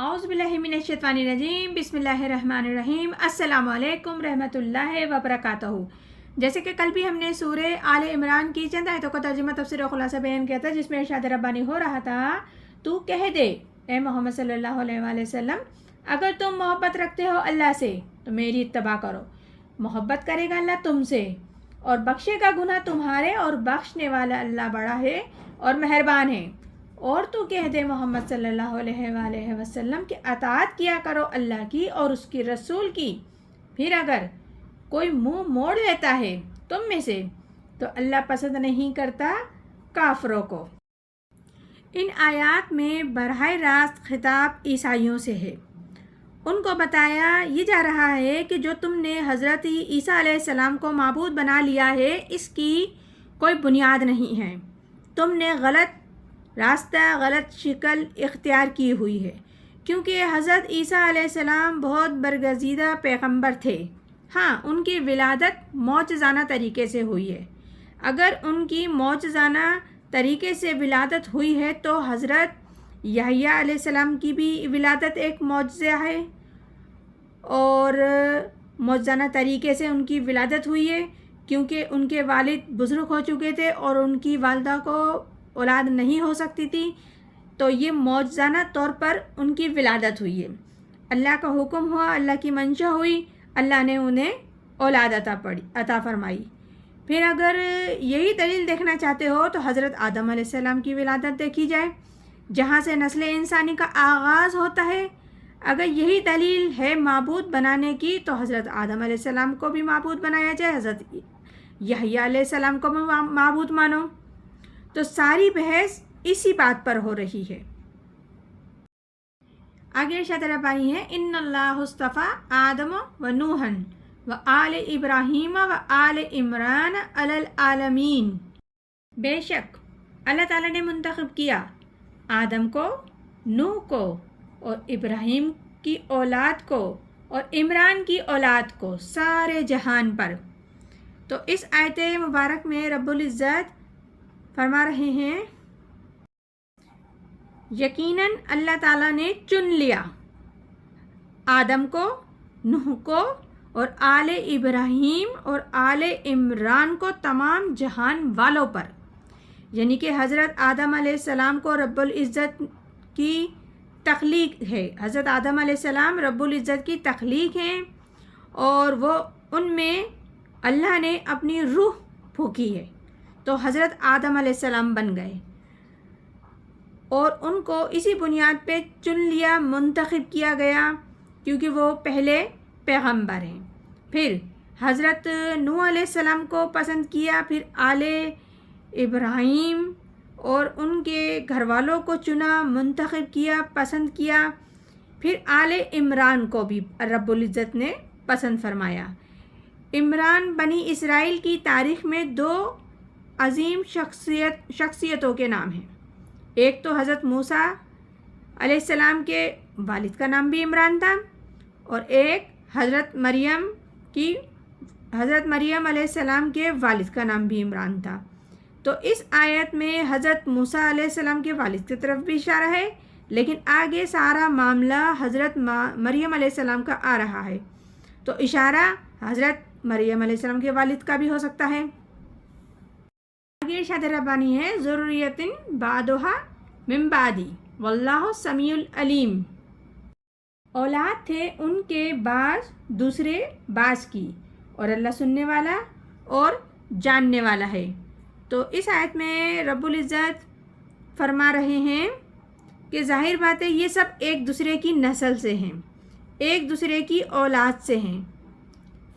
اعوذ باللہ من الشیطان الرجیم بسم اللہ الرحمن الرحیم السلام علیکم رحمۃ اللہ وبرکاتہ۔ جیسے کہ کل بھی ہم نے سورہ آل عمران کی چند آیتوں کا ترجمہ تفسیر و خلاصہ بیان کیا تھا، جس میں ارشاد ربانی ہو رہا تھا، تو کہہ دے اے محمد صلی اللہ علیہ وآلہ وسلم، اگر تم محبت رکھتے ہو اللہ سے تو میری اتباع کرو، محبت کرے گا اللہ تم سے اور بخشے گا گناہ تمہارے، اور بخشنے والا اللہ بڑا ہے اور مہربان ہے۔ اور تو کہہ دے محمد صلی اللہ علیہ وآلہ وسلم کہ اطاعت کیا کرو اللہ کی اور اس کی رسول کی، پھر اگر کوئی منہ موڑ لیتا ہے تم میں سے تو اللہ پسند نہیں کرتا کافروں کو۔ ان آیات میں براہ راست خطاب عیسائیوں سے ہے۔ ان کو بتایا یہ جا رہا ہے کہ جو تم نے حضرت عیسیٰ علیہ السلام کو معبود بنا لیا ہے، اس کی کوئی بنیاد نہیں ہے، تم نے غلط راستہ، غلط شکل اختیار کی ہوئی ہے، کیونکہ حضرت عیسیٰ علیہ السلام بہت برگزیدہ پیغمبر تھے۔ ہاں، ان کی ولادت معجزانہ طریقے سے ہوئی ہے۔ اگر ان کی معجزانہ طریقے سے ولادت ہوئی ہے تو حضرت یحییٰ علیہ السلام کی بھی ولادت ایک معجزہ ہے، اور معجزانہ طریقے سے ان کی ولادت ہوئی ہے، کیونکہ ان کے والد بزرگ ہو چکے تھے اور ان کی والدہ کو اولاد نہیں ہو سکتی تھی، تو یہ معجزانہ طور پر ان کی ولادت ہوئی ہے۔ اللہ کا حکم ہوا، اللہ کی منشا ہوئی، اللہ نے انہیں اولاد عطا فرمائی۔ پھر اگر یہی دلیل دیکھنا چاہتے ہو تو حضرت آدم علیہ السلام کی ولادت دیکھی جائے، جہاں سے نسل انسانی کا آغاز ہوتا ہے۔ اگر یہی دلیل ہے معبود بنانے کی تو حضرت آدم علیہ السلام کو بھی معبود بنایا جائے، حضرت یحییٰ علیہ السلام کو بھی معبود مانو، تو ساری بحث اسی بات پر ہو رہی ہے۔ آگے ارشاد ربانی ہے، ان اللہ اصطفیٰ آدم و نوحا و آل ابراہیم و آل عمران علی العالمین۔ بے شک اللہ تعالیٰ نے منتخب کیا آدم کو، نوح کو، اور ابراہیم کی اولاد کو، اور عمران کی اولاد کو سارے جہان پر۔ تو اس آیت مبارک میں رب العزت فرما رہے ہیں، یقیناً اللہ تعالیٰ نے چن لیا آدم کو، نوح کو، اور آل ابراہیم اور آل عمران کو تمام جہان والوں پر۔ یعنی کہ حضرت آدم علیہ السلام کو رب العزت کی تخلیق ہے، حضرت آدم علیہ السلام رب العزت کی تخلیق ہیں، اور وہ ان میں اللہ نے اپنی روح پھونکی ہے، تو حضرت آدم علیہ السلام بن گئے، اور ان کو اسی بنیاد پہ چن لیا، منتخب کیا گیا، کیونکہ وہ پہلے پیغمبر ہیں۔ پھر حضرت نوح علیہ السلام کو پسند کیا، پھر آل ابراہیم اور ان کے گھر والوں کو چنا، منتخب کیا، پسند کیا، پھر آل عمران کو بھی رب العزت نے پسند فرمایا۔ عمران بنی اسرائیل کی تاریخ میں دو عظیم شخصیتوں کے نام ہیں۔ ایک تو حضرت موسیٰ علیہ السلام کے والد کا نام بھی عمران تھا، اور ایک حضرت مریم علیہ السلام کے والد کا نام بھی عمران تھا۔ تو اس آیت میں حضرت موسیٰ علیہ السلام کے والد کی طرف بھی اشارہ ہے، لیکن آگے سارا معاملہ حضرت مریم علیہ السلام کا آ رہا ہے، تو اشارہ حضرت مریم علیہ السلام کے والد کا بھی ہو سکتا ہے۔ آگے ارشاد ربانی ہے، ذریۃ بعضھا من بعض واللہ سمیع العلیم۔ اولاد تھے ان کے بعض دوسرے بعض کی، اور اللہ سننے والا اور جاننے والا ہے۔ تو اس آیت میں رب العزت فرما رہے ہیں کہ ظاہر بات ہے یہ سب ایک دوسرے کی نسل سے ہیں، ایک دوسرے کی اولاد سے ہیں،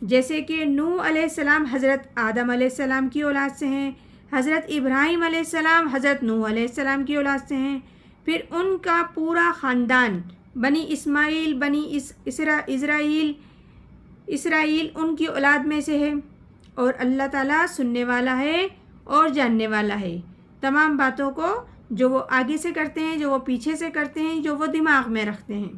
جیسے کہ نوح علیہ السلام حضرت آدم علیہ السلام کی اولاد سے ہیں، حضرت ابراہیم علیہ السلام حضرت نوح علیہ السلام کی اولاد سے ہیں، پھر ان کا پورا خاندان بنی اسماعیل، بنی اسرائیل ان کی اولاد میں سے ہے، اور اللہ تعالیٰ سننے والا ہے اور جاننے والا ہے تمام باتوں کو، جو وہ آگے سے کرتے ہیں، جو وہ پیچھے سے کرتے ہیں، جو وہ دماغ میں رکھتے ہیں۔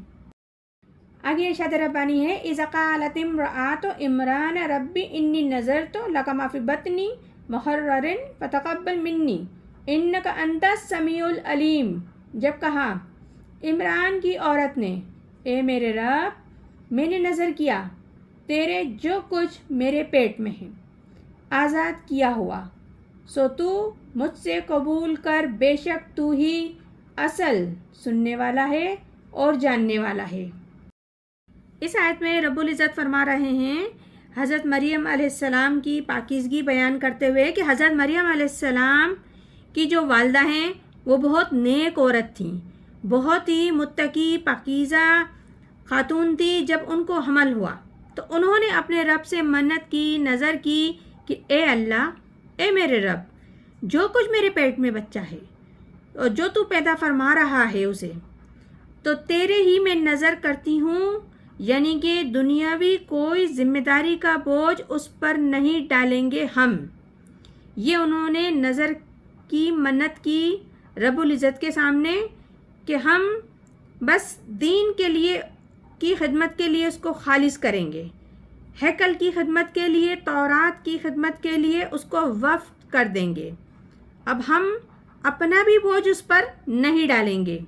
آگے ارشاد ربانی ہے، اذ قالت امرأۃ عمران رب انی نذرت لک ما فی بطنی محررا فتقبل منی انک انت السمیع العلیم۔ جب کہا عمران کی عورت نے اے میرے رب میں نے نظر کیا تیرے جو کچھ میرے پیٹ میں ہے آزاد کیا ہوا سو تو مجھ سے قبول کر بے شک تو ہی اصل سننے والا ہے اور جاننے والا ہے۔ اس آیت میں رب العزت فرما رہے ہیں حضرت مریم علیہ السلام کی پاکیزگی بیان کرتے ہوئے کہ حضرت مریم علیہ السلام کی جو والدہ ہیں وہ بہت نیک عورت تھیں، بہت ہی متقی پاکیزہ خاتون تھی۔ جب ان کو حمل ہوا تو انہوں نے اپنے رب سے منت کی، نظر کی کہ اے اللہ، اے میرے رب، جو کچھ میرے پیٹ میں بچہ ہے اور جو تو پیدا فرما رہا ہے اسے تو تیرے ہی میں نظر کرتی ہوں، یعنی کہ دنیاوی کوئی ذمہ داری کا بوجھ اس پر نہیں ڈالیں گے ہم۔ یہ انہوں نے نظر کی، منت کی رب العزت کے سامنے کہ ہم بس دین کے لیے کی خدمت کے لیے اس کو خالص کریں گے، ہیکل کی خدمت کے لیے، تورات کی خدمت کے لیے اس کو وقف کر دیں گے۔ اب ہم اپنا بھی بوجھ اس پر نہیں ڈالیں گے۔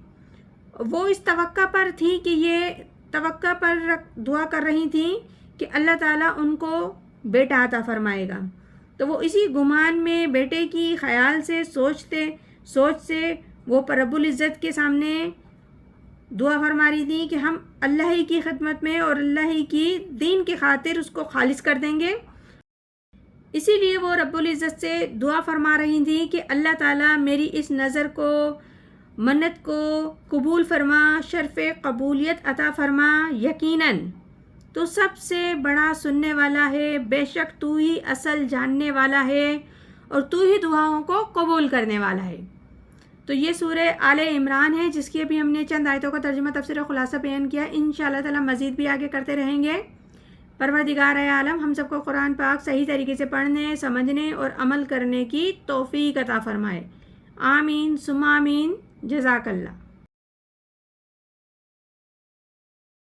وہ اس توقع پر تھی کہ یہ توقع پر دعا کر رہی تھیں کہ اللہ تعالیٰ ان کو بیٹا عطا فرمائے گا، تو وہ اسی گمان میں بیٹے کی خیال سے سوچ سے وہ رب العزت کے سامنے دعا فرما رہی تھی کہ ہم اللہ ہی کی خدمت میں اور اللہ ہی کی دین کی خاطر اس کو خالص کر دیں گے۔ اسی لیے وہ رب العزت سے دعا فرما رہی تھی کہ اللہ تعالیٰ میری اس نظر کو، منت کو قبول فرما، شرف قبولیت عطا فرما، یقیناً تو سب سے بڑا سننے والا ہے، بے شک تو ہی اصل جاننے والا ہے اور تو ہی دعاؤں کو قبول کرنے والا ہے۔ تو یہ سورہ آل عمران ہے جس کی ابھی ہم نے چند آیتوں کا ترجمہ، تفسیر و خلاصہ بیان کیا۔ انشاءاللہ تعالیٰ مزید بھی آگے کرتے رہیں گے۔ پروردگار عالم ہم سب کو قرآن پاک صحیح طریقے سے پڑھنے، سمجھنے اور عمل کرنے کی توفیق عطا فرمائے۔ آمین ثم آمین۔ جزاک اللہ۔